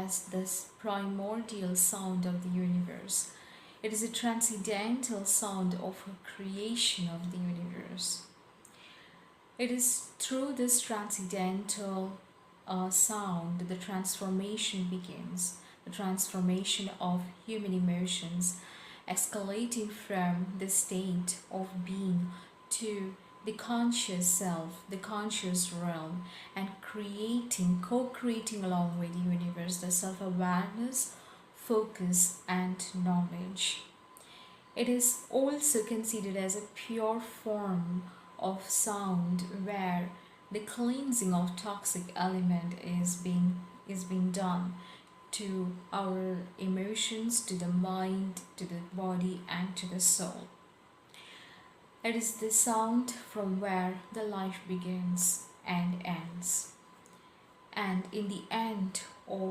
as this primordial sound of the universe. It is a transcendental sound of a creation of the universe. It is through this transcendental sound that the transformation begins, the transformation of human emotions, escalating from the state of being to the conscious self, the conscious realm, and co-creating along with the universe the self awareness, focus, and knowledge. It is also considered as a pure form of sound where the cleansing of toxic element is being done to our emotions, to the mind, to the body, and to the soul. It is the sound from where the life begins and ends. And in the end, all